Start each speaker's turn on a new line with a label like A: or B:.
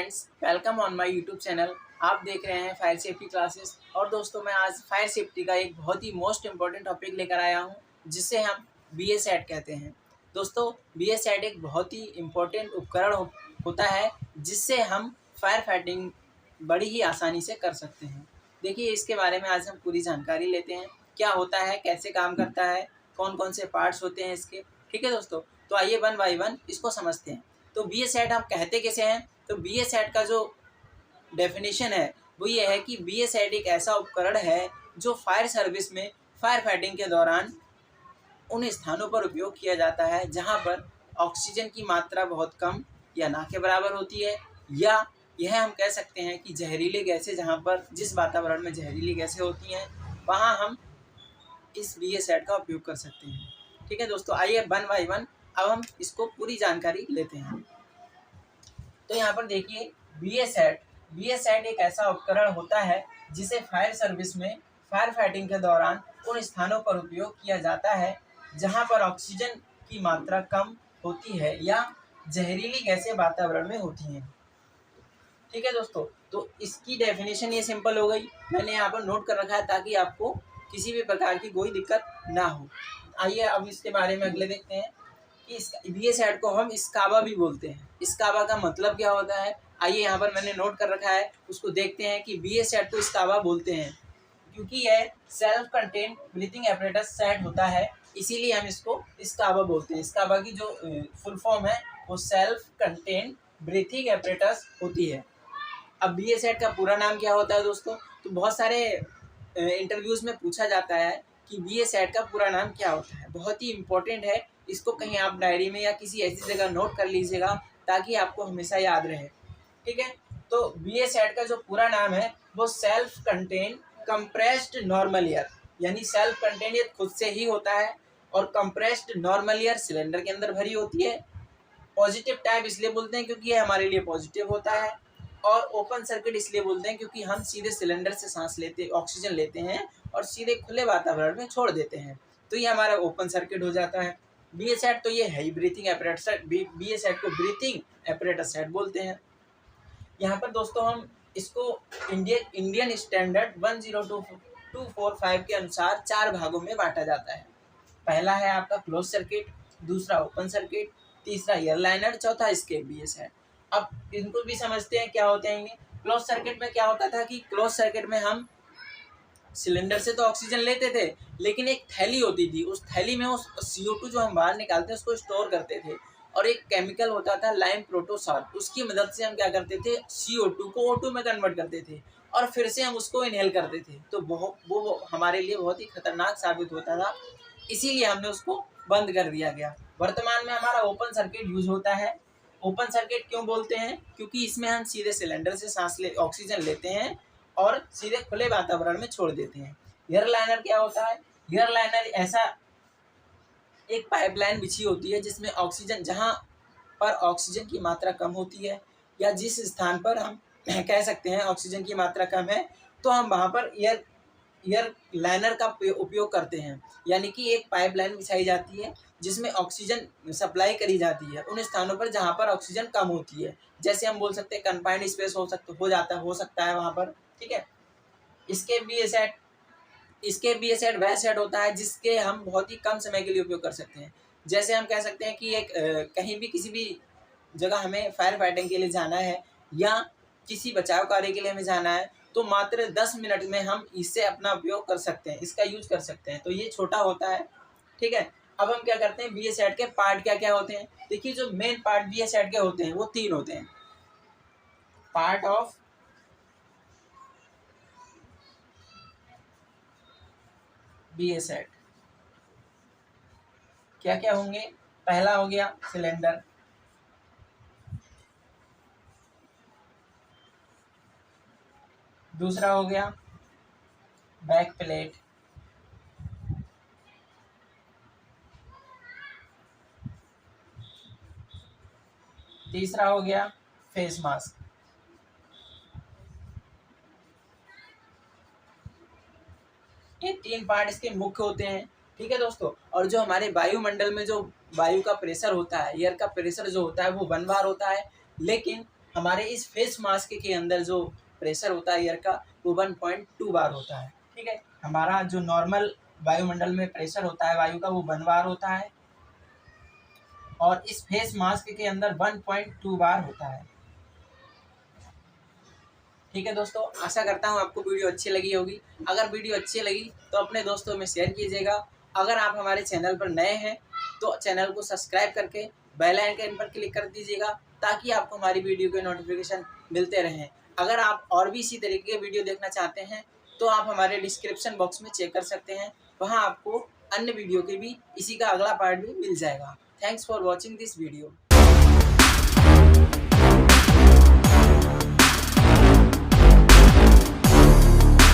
A: Friends, welcome on my YouTube channel. आप देख रहे हैं फायर सेफ्टी क्लासेस। और दोस्तों, मैं आज फायर सेफ्टी का एक बहुत ही मोस्ट इम्पॉर्टेंट टॉपिक लेकर आया हूं, जिसे हम BA-SAT कहते हैं। दोस्तों, BA-SAT एक बहुत ही इम्पोर्टेंट उपकरण होता है, जिससे हम फायर फाइटिंग बड़ी ही आसानी से कर सकते हैं। देखिए, इसके बारे में आज हम पूरी जानकारी लेते हैं। क्या होता है, कैसे काम करता है, कौन कौन से पार्ट्स होते हैं इसके। ठीक है दोस्तों, तो आइए वन बाई वन इसको समझते हैं। तो BA-SAT हम कहते कैसे हैं? तो BA-SAT का जो डेफिनेशन है वो ये है कि BA-SAT एक ऐसा उपकरण है जो फायर सर्विस में फायर फाइटिंग के दौरान उन स्थानों पर उपयोग किया जाता है जहां पर ऑक्सीजन की मात्रा बहुत कम या ना के बराबर होती है, या यह हम कह सकते हैं कि जहरीली गैसें, जहां पर जिस वातावरण में जहरीली गैसें होती हैं वहां हम इस BA-SAT का उपयोग कर सकते हैं। ठीक है दोस्तों, आइए वन बाई वन अब हम इसको पूरी जानकारी लेते हैं। तो यहाँ पर देखिए, BA-SAT एक ऐसा उपकरण होता है जिसे फायर सर्विस में फायर फाइटिंग के दौरान उन स्थानों पर उपयोग किया जाता है जहाँ पर ऑक्सीजन की मात्रा कम होती है या जहरीली गैसें वातावरण में होती हैं। ठीक है दोस्तों, तो इसकी डेफिनेशन ये सिंपल हो गई। मैंने यहाँ पर नोट कर रखा है ताकि आपको किसी भी प्रकार की कोई दिक्कत ना हो। आइए अब इसके बारे में अगले देखते हैं कि इस BA-SAT को हम स्काबा भी बोलते हैं। स्काबा का मतलब क्या होता है, आइए यहाँ पर मैंने नोट कर रखा है, उसको देखते हैं कि BA-SAT को स्काबा बोलते हैं क्योंकि यह self contain breathing apparatus set होता है, इसीलिए हम इसको स्काबा बोलते हैं। स्काबा की जो फुल फॉर्म है वो सेल्फ कंटेन ब्रीथिंग एपरेटस होती है। अब BA-SAT का पूरा नाम क्या होता है दोस्तों? तो बहुत सारे इंटरव्यूज़ में पूछा जाता है कि BA-SAT का पूरा नाम क्या होता है। बहुत ही इम्पोर्टेंट है, इसको कहीं आप डायरी में या किसी ऐसी जगह नोट कर लीजिएगा ताकि आपको हमेशा याद रहे। ठीक है, तो BA-SAT का जो पूरा नाम है वो self contain compressed normal air, यानी सेल्फ कंटेन ये खुद से ही होता है, और कंप्रेस्ड नॉर्मल एयर सिलेंडर के अंदर भरी होती है। पॉजिटिव टाइप इसलिए बोलते हैं क्योंकि ये हमारे लिए पॉजिटिव होता है, और ओपन सर्किट इसलिए बोलते हैं क्योंकि हम सीधे सिलेंडर से सांस लेते, ऑक्सीजन लेते हैं और सीधे खुले वातावरण में छोड़ देते हैं, तो ये हमारा ओपन सर्किट हो जाता है। BA-SAT तो ये है ही ब्रीथिंग एपरेटस। BA-SAT को ब्रीथिंग एपरेटस सेट बोलते हैं। यहाँ पर दोस्तों हम इसको इंडियन स्टैंडर्ड 10245 के अनुसार 4 भागों में बांटा जाता है। पहला है आपका क्लोज सर्किट, दूसरा ओपन सर्किट, तीसरा एयरलाइनर, चौथा एस्केप BA-SAT। अब इनको भी समझते हैं क्या होते हैं। क्लोज सर्किट में क्या होता था कि क्लोज सर्किट में हम सिलेंडर से तो ऑक्सीजन लेते थे, लेकिन एक थैली होती थी, उस थैली में उस CO2 जो हम बाहर निकालते हैं उसको स्टोर करते थे, और एक केमिकल होता था लाइम प्रोटोसॉल, उसकी मदद से हम क्या करते थे, CO2 को O2 में कन्वर्ट करते थे और फिर से हम उसको इनहेल करते थे। तो वो हमारे लिए बहुत ही खतरनाक साबित होता था, इसीलिए हमने उसको बंद कर दिया गया। वर्तमान में हमारा ओपन सर्किट यूज होता है। ओपन सर्किट क्यों बोलते हैं? क्योंकि इसमें हम सीधे सिलेंडर से ऑक्सीजन लेते हैं और सीधे खुले वातावरण में छोड़ देते हैं। एयरलाइनर क्या होता है? एयरलाइनर ऐसा एक पाइपलाइन बिछी होती है जिसमें ऑक्सीजन, जहां पर ऑक्सीजन की मात्रा कम होती है या जिस स्थान पर हम कह सकते हैं ऑक्सीजन की मात्रा कम है, तो हम वहां पर एयरलाइनर का उपयोग करते हैं। यानी कि एक पाइपलाइन बिछाई जाती है जिसमें ऑक्सीजन सप्लाई करी जाती है उन स्थानों पर जहां पर ऑक्सीजन कम होती है। जैसे हम बोल सकते हैं कन्फाइंड स्पेस हो सकता है वहां पर। ठीक है, इसके BA-SAT वह सेट होता है जिसके हम बहुत ही कम समय के लिए उपयोग कर सकते हैं। जैसे हम कह सकते हैं कि एक कहीं भी किसी भी जगह हमें फायर फाइटिंग के लिए जाना है या किसी बचाव कार्य के लिए हमें जाना है, तो मात्र 10 मिनट में हम इससे अपना उपयोग कर सकते हैं, इसका यूज कर सकते हैं। तो ये छोटा होता है। ठीक है, अब हम क्या करते हैं, BA-SAT के पार्ट क्या क्या होते हैं। देखिए, जो मेन पार्ट BA-SAT के होते हैं वो 3 होते हैं। पार्ट ऑफ BA-SAT क्या क्या होंगे? पहला हो गया सिलेंडर, दूसरा हो गया बैक प्लेट, तीसरा हो गया फेस मास्क। ये 3 पार्ट इसके मुख्य होते हैं। ठीक है दोस्तों, और जो हमारे वायुमंडल में जो वायु का प्रेशर होता है, एयर का प्रेशर जो होता है वो 1 बार होता है, लेकिन हमारे इस फेस मास्क के अंदर जो प्रेशर होता है एयर का वो 1.2 बार होता है। ठीक है, हमारा जो नॉर्मल वायुमंडल में प्रेशर होता है वायु का वो 1 बार होता है और इस फेस मास्क के अंदर 1.2 बार होता है। ठीक है दोस्तों, आशा करता हूँ आपको वीडियो अच्छी लगी होगी। अगर वीडियो अच्छी लगी तो अपने दोस्तों में शेयर कीजिएगा। अगर आप हमारे चैनल पर नए हैं तो चैनल को सब्सक्राइब करके बेल आइकन पर क्लिक कर दीजिएगा ताकि आपको हमारी वीडियो के नोटिफिकेशन मिलते रहें। अगर आप और भी इसी तरीके के वीडियो देखना चाहते हैं तो आप हमारे डिस्क्रिप्शन बॉक्स में चेक कर सकते हैं, वहाँ आपको अन्य वीडियो के भी इसी का अगला पार्ट भी मिल जाएगा। Thanks for watching this video.